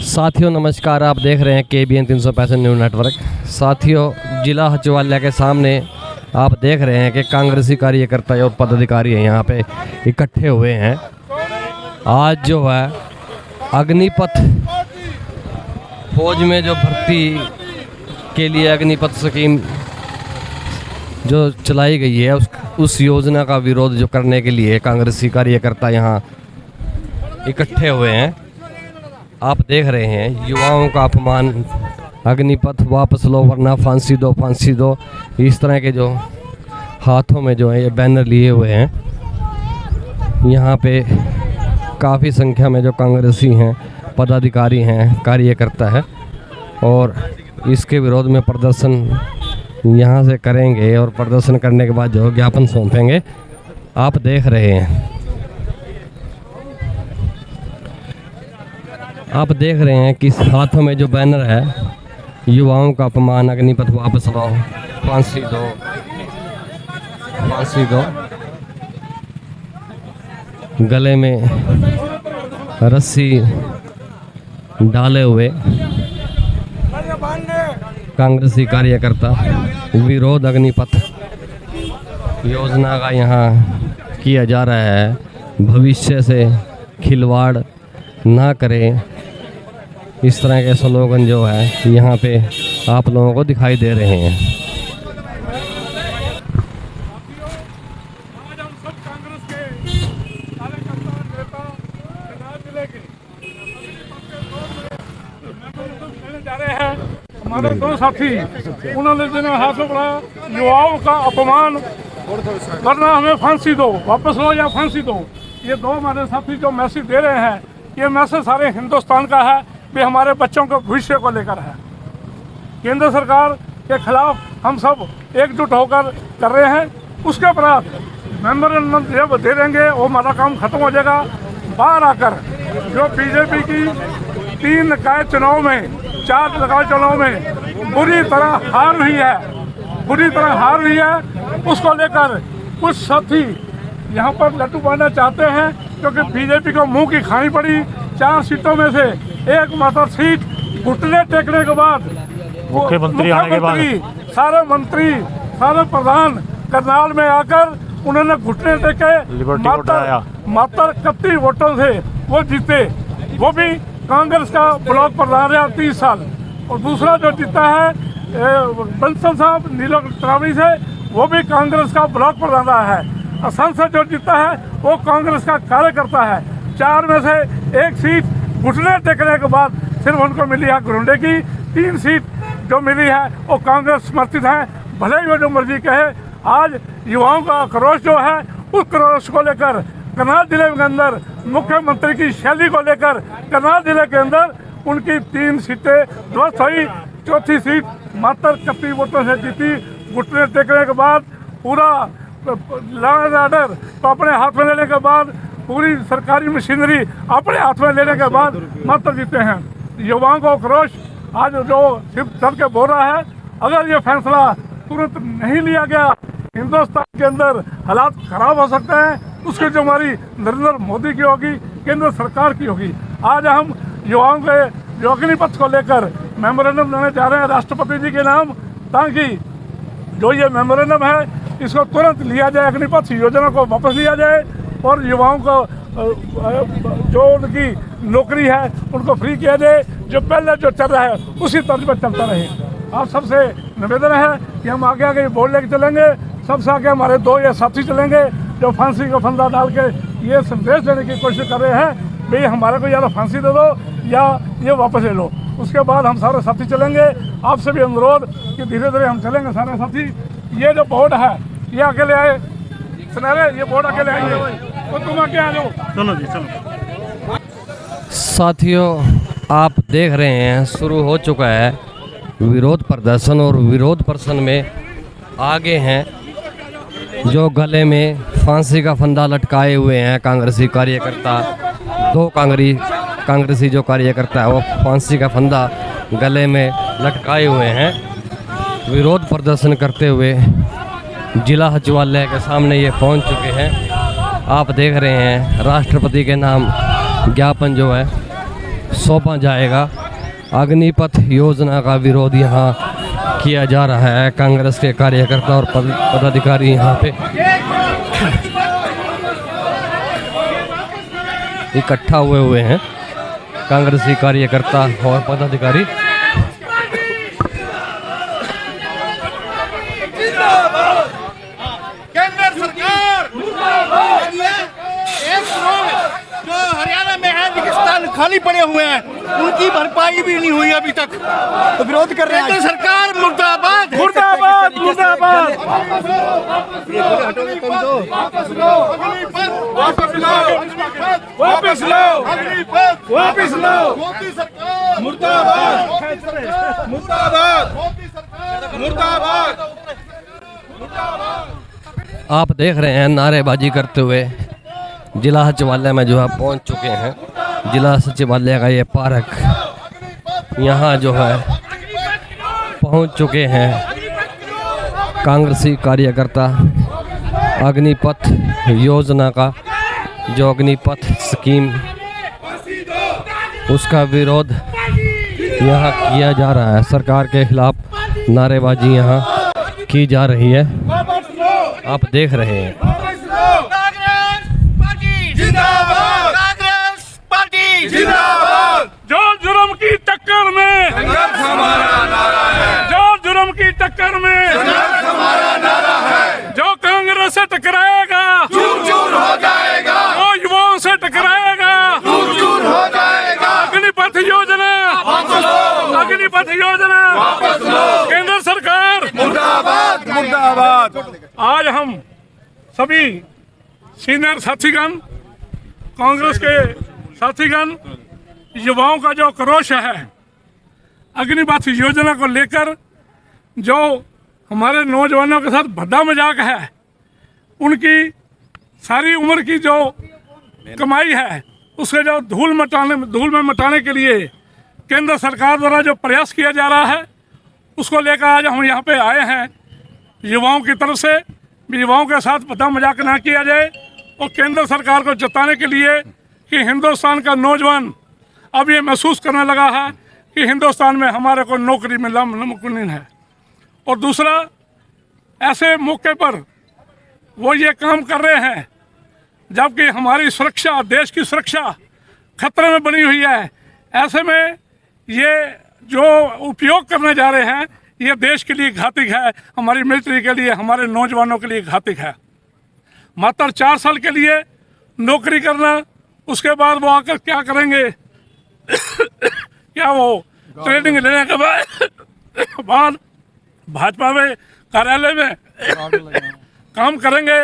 साथियों नमस्कार, आप देख रहे हैं KBN 365 न्यूज़ नेटवर्क। साथियों, जिला सचिवालय के सामने आप देख रहे हैं कि कांग्रेसी कार्यकर्ता और पदाधिकारी यहाँ पे इकट्ठे हुए हैं। आज जो है अग्निपथ फौज में जो भर्ती के लिए अग्निपथ स्कीम जो चलाई गई है उस योजना का विरोध जो करने के लिए कांग्रेसी कार्यकर्ता यहाँ इकट्ठे हुए हैं। आप देख रहे हैं युवाओं का अपमान, अग्निपथ वापस लो वरना फांसी दो, फांसी दो, इस तरह के जो हाथों में जो है ये बैनर लिए हुए हैं। यहाँ पे काफ़ी संख्या में जो कांग्रेसी हैं, पदाधिकारी हैं, कार्यकर्ता है और इसके विरोध में प्रदर्शन यहाँ से करेंगे और प्रदर्शन करने के बाद जो ज्ञापन सौंपेंगे। आप देख रहे हैं, आप देख रहे हैं कि हाथों में जो बैनर है, युवाओं का अपमान, अग्निपथ वापस लो, फांसी दो, फांसी दो, गले में रस्सी डाले हुए कांग्रेसी कार्यकर्ता विरोध अग्निपथ योजना का यहाँ किया जा रहा है। भविष्य से खिलवाड़ ना करें, इस तरह के स्लोगन जो है यहाँ पे आप लोगों को दिखाई दे रहे हैं। हमारे दो साथी उन्होंने जिन्हें हाथों बढ़ाया, युवाओं का अपमान, वरना हमें फांसी दो, वापस लो या फांसी दो। ये दो हमारे साथी जो मैसेज दे रहे हैं, ये मैसेज सारे हिंदुस्तान का है, भी हमारे बच्चों के भविष्य को लेकर है। केंद्र सरकार के खिलाफ हम सब एकजुट होकर कर रहे हैं। उसके बाद मेमोरेंडम जब दे देंगे वो हमारा काम खत्म हो जाएगा। बाहर आकर जो बीजेपी की 3 निकाय चुनाव में, 4 निकाय चुनाव में बुरी तरह हार हुई है, उसको लेकर कुछ साथी यहाँ पर लट्टू पाना चाहते हैं, क्योंकि बीजेपी को मुंह की खानी पड़ी। 4 सीटों में से एक मात्र सीट घुटने टेकने के बाद मुख्यमंत्री सारे मंत्री, सारे प्रधान करनाल में आकर उन्होंने घुटने टेके, मात्र 31 वोटों से वो जीते। वो भी कांग्रेस का ब्लॉक प्रधान रहा 30 साल। और दूसरा जो जीता है बंसल साहब नीलों त्रावणी से, वो भी कांग्रेस का ब्लॉक प्रधान रहा है। संसद जो जीता है वो कांग्रेस का कार्यकर्ता है। 4 में से 1 सीट घुटने टेकने के बाद सिर्फ उनको मिली है घुंडे की। 3 सीट जो मिली है वो कांग्रेस समर्थित है। भले ही वो जो मर्जी कहे, आज युवाओं का आक्रोश जो है, उस आक्रोश को लेकर करनाल जिले के अंदर मुख्यमंत्री की शैली को लेकर करनाल जिले के अंदर उनकी 3 सीटें ध्वस्त हुई। 4थी सीट मात्र 31 वोटों से जीती। घुटने टेकने के बाद पूरा लॉ एंड ऑर्डर अपने हाथ में लेने के बाद, पूरी सरकारी मशीनरी अपने हाथ में लेने के बाद मात्र जीते हैं। युवाओं को आक्रोश आज जो सिर्फ चल के बोल रहा है, अगर ये फैसला तुरंत नहीं लिया गया, हिंदुस्तान के अंदर हालात खराब हो सकते हैं। उसकी जिम्मेदारी नरेंद्र मोदी की होगी, केंद्र सरकार की होगी। आज हम युवाओं के जो अग्निपथ को लेकर मेमोरेंडम देने जा रहे हैं राष्ट्रपति जी के नाम, ताकि जो ये मेमोरेंडम है इसको तुरंत लिया जाए, अग्निपथ योजना को वापस लिया जाए और युवाओं को जो उनकी नौकरी है उनको फ्री किया जाए। जो पहले जो चल रहा है उसी तर्ज पर चलता रहे। आप सबसे निवेदन है कि हम आगे आगे बोर्ड लेके चलेंगे। सबसे आगे हमारे 2 ये साथी चलेंगे जो फांसी का फंदा डाल के ये संदेश देने की कोशिश कर रहे हैं, भाई हमारे को या तो फांसी दे दो या ये वापस ले लो। उसके बाद हम सारे साथी चलेंगे। आपसे भी अनुरोध कि धीरे धीरे हम चलेंगे सारे साथी। ये जो बोर्ड है ये अकेले आए, सुनहरे ये बोर्ड अकेले आएंगे तो तुम आगे आ जाओ। चलो जी चलो। साथियों, आप देख रहे हैं शुरू हो चुका है विरोध प्रदर्शन और विरोध प्रदर्शन में आगे हैं जो गले में फांसी का फंदा लटकाए हुए हैं कांग्रेसी कार्यकर्ता। 2 कांग्रेसी जो कार्यकर्ता है वो फांसी का फंदा गले में लटकाए हुए हैं। विरोध प्रदर्शन करते हुए जिला सचिवालय के सामने ये पहुंच चुके हैं। आप देख रहे हैं राष्ट्रपति के नाम ज्ञापन जो है सौंपा जाएगा। अग्निपथ योजना का विरोध यहाँ किया जा रहा है। कांग्रेस के कार्यकर्ता और पदाधिकारी यहाँ पे इकट्ठा हुए हैं, कांग्रेसी कार्यकर्ता और पदाधिकारी। केंद्र सरकार जो हरियाणा में है निगस्तान खाली पड़े हुए हैं, उनकी भरपाई भी नहीं हुई अभी तक, तो विरोध कर रहे हैं। केंद्र सरकार मुर्दाबाद मुर्दाबाद मुर्दाबाद। वापस लो वापस लो वापस लो वापस लो। मोदी सरकार मुर्दाबाद मुर्दाबाद मुर्दाबाद मुर्दाबाद। आप देख रहे हैं नारेबाजी करते हुए जिला सचिवालय में जो है पहुंच चुके हैं। जिला सचिवालय का ये पार्क यहाँ जो है पहुंच चुके हैं कांग्रेसी कार्यकर्ता। अग्निपथ योजना का जो अग्निपथ स्कीम, उसका विरोध यहाँ किया जा रहा है। सरकार के खिलाफ नारेबाजी यहाँ की जा रही है, आप देख रहे हैं। कांग्रेस पार्टी जिंदाबाद। जो जुर्म की टक्कर में हमारा नारा है, जो जुर्म की टक्कर में हमारा नारा है। जो कांग्रेस से टकराएगा चूर चूर हो जाएगा, जो युवाओं से टकराएगा चूर चूर हो जाएगा। अग्निपथ योजना वापस लो, अग्निपथ योजना वापस लो। केंद्र सरकार मुर्दाबाद मुर्दाबाद। आज हम सभी सीनियर साथीगण, कांग्रेस के साथीगण, युवाओं का जो क्रोश है अग्निपथ योजना को लेकर, जो हमारे नौजवानों के साथ भद्दा मजाक है, उनकी सारी उम्र की जो कमाई है उसे जो धूल में मटाने के लिए केंद्र सरकार द्वारा जो प्रयास किया जा रहा है, उसको लेकर आज हम यहाँ पे आए हैं। युवाओं की तरफ से युवाओं के साथ भद्दा मजाक ना किया जाए और केंद्र सरकार को जताने के लिए कि हिंदुस्तान का नौजवान अब ये महसूस करने लगा है कि हिंदुस्तान में हमारे को नौकरी मिलना मुमकिन है। और दूसरा, ऐसे मौके पर वो ये काम कर रहे हैं जबकि हमारी सुरक्षा, देश की सुरक्षा खतरे में बनी हुई है। ऐसे में ये जो उपयोग करने जा रहे हैं ये देश के लिए घातक है, हमारी मिलिट्री के लिए, हमारे नौजवानों के लिए घातक है। मात्र 4 साल के लिए नौकरी करना, उसके बाद वो आकर क्या करेंगे क्या वो ट्रेनिंग लेने के बाद भाजपा में कार्यालय में काम करेंगे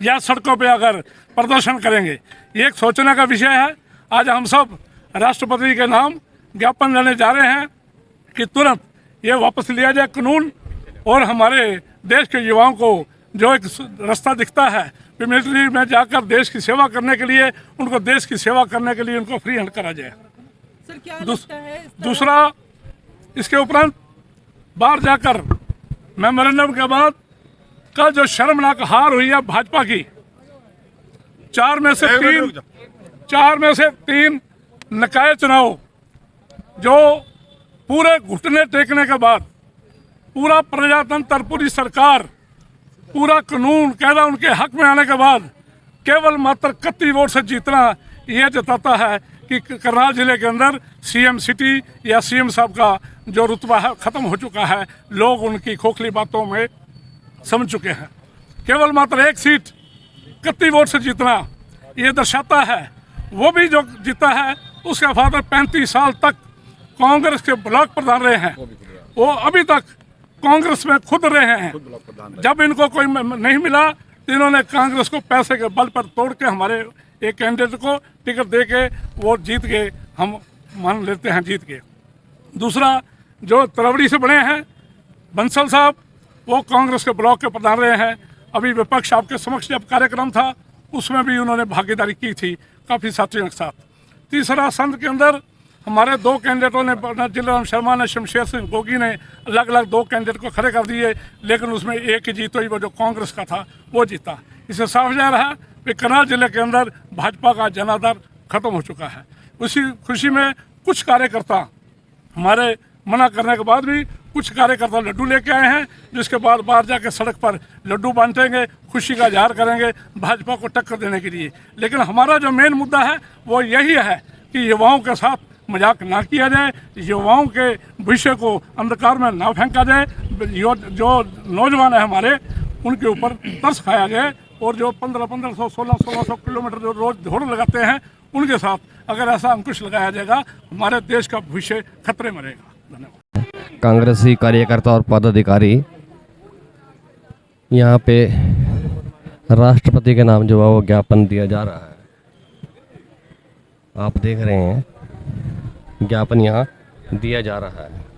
या सड़कों पे अगर प्रदर्शन करेंगे, ये एक सोचने का विषय है। आज हम सब राष्ट्रपति के नाम ज्ञापन देने जा रहे हैं कि तुरंत ये वापस लिया जाए कानून, और हमारे देश के युवाओं को जो एक रास्ता दिखता है कि मिलिट्री में जाकर देश की सेवा करने के लिए, उनको देश की सेवा करने के लिए उनको फ्री हैंड करा जाए। सर, क्या लगता है दूसरा, इसके उपरांत बाहर जाकर मेमोरेंडम के बाद कल जो शर्मनाक हार हुई है भाजपा की, 4 में से 3 निकाय चुनाव जो पूरे घुटने टेकने के बाद, पूरा प्रजातंत्र, पूरी सरकार, पूरा कानून कायदा उनके हक में आने के बाद केवल मात्र 31 वोट से जीतना, यह जताता है कि करनाल जिले के अंदर सीएम सिटी या सीएम साहब का जो रुतबा है ख़त्म हो चुका है। लोग उनकी खोखली बातों में समझ चुके हैं। केवल मात्र 1 सीट 31 वोट से जीतना ये दर्शाता है। वो भी जो जीता है उसका फादर 35 साल तक कांग्रेस के ब्लॉक प्रधान रहे हैं, वो अभी तक कांग्रेस में खुद रहे हैं। जब इनको कोई नहीं मिला तो इन्होंने कांग्रेस को पैसे के बल पर तोड़ के हमारे एक कैंडिडेट को टिकट दे के वो जीत के, हम मान लेते हैं जीत के। दूसरा, जो तरवड़ी से बने हैं बंसल साहब, वो कांग्रेस के ब्लॉक के प्रधान रहे हैं। अभी विपक्ष आपके समक्ष जब कार्यक्रम था उसमें भी उन्होंने भागीदारी की थी काफ़ी साथियों के साथ। तीसरा, संघ के अंदर हमारे 2 कैंडिडेटों ने, जिलाराम शर्मा ने, शमशेर सिंह गोगी ने अलग अलग 2 कैंडिडेट को खड़े कर दिए, लेकिन उसमें एक ही जीत हुई, वो जो कांग्रेस का था वो जीता। इससे साफ जा रहा है कि करनाल जिले के अंदर भाजपा का जनाधार खत्म हो चुका है। उसी खुशी में कुछ कार्यकर्ता हमारे मना करने के बाद भी कुछ कार्यकर्ता लड्डू लेके आए हैं, जिसके बाद बाहर जाके सड़क पर लड्डू बांटेंगे, खुशी का इजहार करेंगे भाजपा को टक्कर देने के लिए। लेकिन हमारा जो मेन मुद्दा है वो यही है कि युवाओं के साथ मजाक ना किया जाए, युवाओं के भविष्य को अंधकार में ना फेंका जाए, जो नौजवान है हमारे उनके ऊपर तरस खाया जाए, और जो 1500 1600 किलोमीटर जो रोज दौड़ लगाते हैं उनके साथ अगर ऐसा अंकुश लगाया जाएगा, हमारे देश का भविष्य खतरे में रहेगा। धन्यवाद। कांग्रेसी कार्यकर्ता और पदाधिकारी यहाँ पे राष्ट्रपति के नाम जो है वो ज्ञापन दिया जा रहा है, आप देख रहे हैं ज्ञापन यहाँ दिया जा रहा है।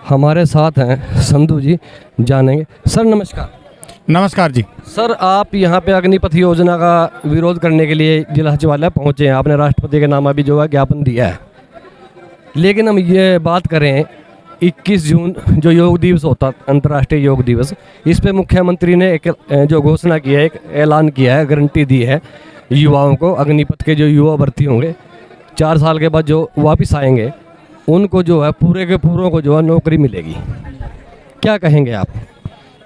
हमारे साथ हैं संधू जी, जानेंगे। सर नमस्कार। नमस्कार जी। सर आप यहाँ पे अग्निपथ योजना का विरोध करने के लिए जिला सचिवालय पहुँचे हैं, आपने राष्ट्रपति के नाम अभी जो है ज्ञापन दिया है, लेकिन हम ये बात करें 21 जून जो योग दिवस होता, अंतर्राष्ट्रीय योग दिवस, इस पे मुख्यमंत्री ने एक जो घोषणा की है, एक ऐलान किया है, गारंटी दी है युवाओं को, अग्निपथ के जो युवा भर्ती होंगे 4 साल के बाद जो वापस आएंगे उनको जो है पूरे के पूरों को जो है नौकरी मिलेगी। क्या कहेंगे आप?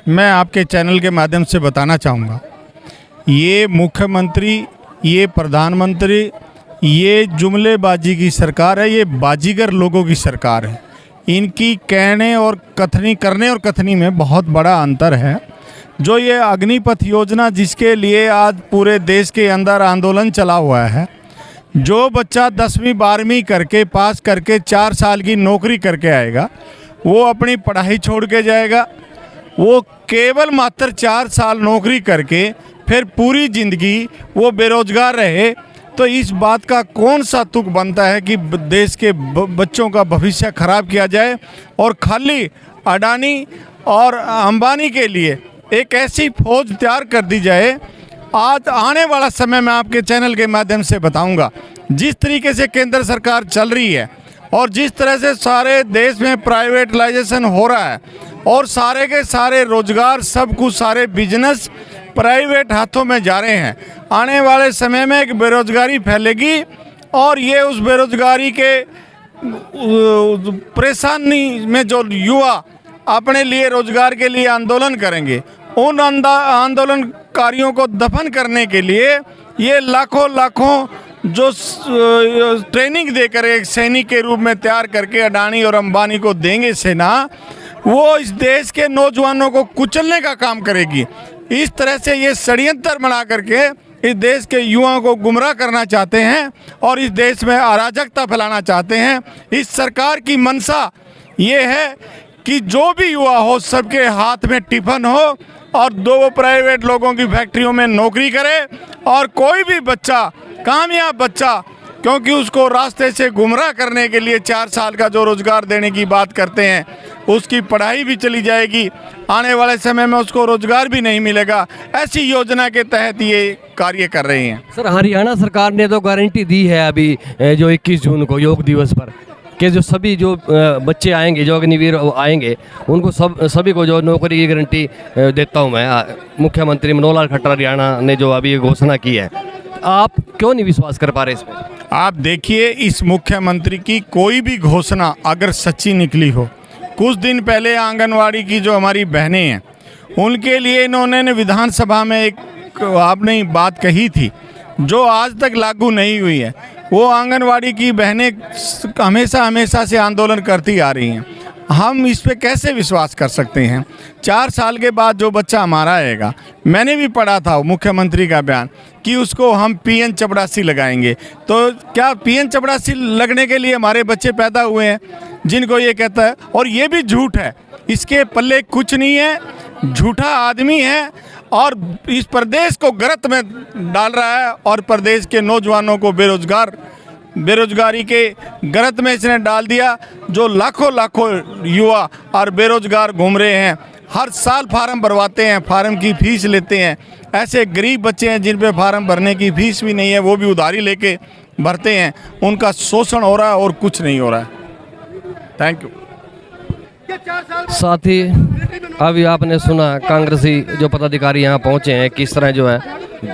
मैं आपके चैनल के माध्यम से बताना चाहूँगा, ये मुख्यमंत्री, ये प्रधानमंत्री, ये जुमलेबाजी की सरकार है, ये बाजीगर लोगों की सरकार है। इनकी कहने और कथनी, करने और कथनी में बहुत बड़ा अंतर है। जो ये अग्निपथ योजना जिसके लिए आज पूरे देश के अंदर आंदोलन चला हुआ है, जो बच्चा 10वीं 12वीं करके पास करके 4 साल की नौकरी करके आएगा, वो अपनी पढ़ाई छोड़ के जाएगा, वो केवल मात्र 4 साल नौकरी करके फिर पूरी ज़िंदगी वो बेरोजगार रहे, तो इस बात का कौन सा तुक बनता है कि देश के बच्चों का भविष्य खराब किया जाए और खाली अडानी और अंबानी के लिए एक ऐसी फौज तैयार कर दी जाए। आज आने वाला समय में आपके चैनल के माध्यम से बताऊंगा, जिस तरीके से केंद्र सरकार चल रही है और जिस तरह से सारे देश में प्राइवेटलाइजेशन हो रहा है और सारे के सारे रोजगार, सब कुछ, सारे बिजनेस प्राइवेट हाथों में जा रहे हैं, आने वाले समय में एक बेरोजगारी फैलेगी और ये उस बेरोजगारी के परेशानी में जो युवा अपने लिए रोजगार के लिए आंदोलन करेंगे, उन आंदोलनकारियों को दफन करने के लिए ये लाखों जो ट्रेनिंग देकर एक सैनिक के रूप में तैयार करके अडानी और अंबानी को देंगे सेना, वो इस देश के नौजवानों को कुचलने का काम करेगी। इस तरह से ये षड्यंत्र बना करके इस देश के युवाओं को गुमराह करना चाहते हैं और इस देश में अराजकता फैलाना चाहते हैं। इस सरकार की मंशा ये है कि जो भी युवा हो सबके हाथ में टिफिन हो और 2 प्राइवेट लोगों की फैक्ट्रियों में नौकरी करे, और कोई भी बच्चा, कामयाब बच्चा, क्योंकि उसको रास्ते से गुमराह करने के लिए 4 साल का जो रोज़गार देने की बात करते हैं, उसकी पढ़ाई भी चली जाएगी, आने वाले समय में उसको रोज़गार भी नहीं मिलेगा। ऐसी योजना के तहत ये कार्य कर रहे हैं। सर हरियाणा सरकार ने तो गारंटी दी है अभी जो 21 जून को योग दिवस पर, कि जो सभी जो बच्चे आएंगे, जो अग्निवीर आएंगे, उनको सभी को जो नौकरी की गारंटी देता हूँ मैं। मुख्यमंत्री मनोहर लाल खट्टर हरियाणा ने जो अभी घोषणा की है, आप क्यों नहीं विश्वास कर पा रहे इसमें? आप देखिए, इस मुख्यमंत्री की कोई भी घोषणा अगर सच्ची निकली हो, कुछ दिन पहले आंगनवाड़ी की जो हमारी बहनें हैं, उनके लिए इन्होंने विधानसभा में एक आपने बात कही थी जो आज तक लागू नहीं हुई है। वो आंगनवाड़ी की बहनें हमेशा से आंदोलन करती आ रही हैं। हम इस पे कैसे विश्वास कर सकते हैं? 4 साल के बाद जो बच्चा हमारा आएगा, मैंने भी पढ़ा था मुख्यमंत्री का बयान कि उसको हम PN चपड़ासी लगाएंगे। तो क्या PN चपड़ासी लगने के लिए हमारे बच्चे पैदा हुए हैं जिनको ये कहता है? और ये भी झूठ है, इसके पल्ले कुछ नहीं है, झूठा आदमी है और इस प्रदेश को गर्त में डाल रहा है और प्रदेश के नौजवानों को बेरोजगारी के गर्त में इसने डाल दिया। जो लाखों युवा और बेरोजगार घूम रहे हैं, हर साल फार्म भरवाते हैं, फार्म की फीस लेते हैं। ऐसे गरीब बच्चे हैं जिन पे फार्म भरने की फीस भी नहीं है, वो भी उधारी लेके भरते हैं। उनका शोषण हो रहा है और कुछ नहीं हो रहा है। Thank you. साथ ही अभी आपने सुना कांग्रेसी जो पदाधिकारी यहाँ पहुँचे हैं, किस तरह जो है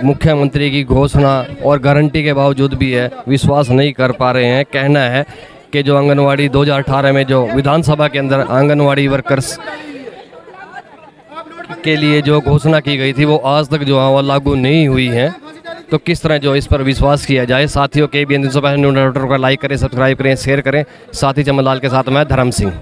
मुख्यमंत्री की घोषणा और गारंटी के बावजूद भी है विश्वास नहीं कर पा रहे हैं। कहना है कि जो आंगनवाड़ी 2018 में जो विधानसभा के अंदर आंगनवाड़ी वर्कर्स के लिए जो घोषणा की गई थी वो आज तक जो है वो लागू नहीं हुई है। तो किस तरह जो इस पर विश्वास किया जाए। साथियों, KBN 365 न्यूज़ नेटवर्क को लाइक करें, सब्सक्राइब करें, शेयर करें। साथी चमन लाल के साथ मैं धर्म सिंह।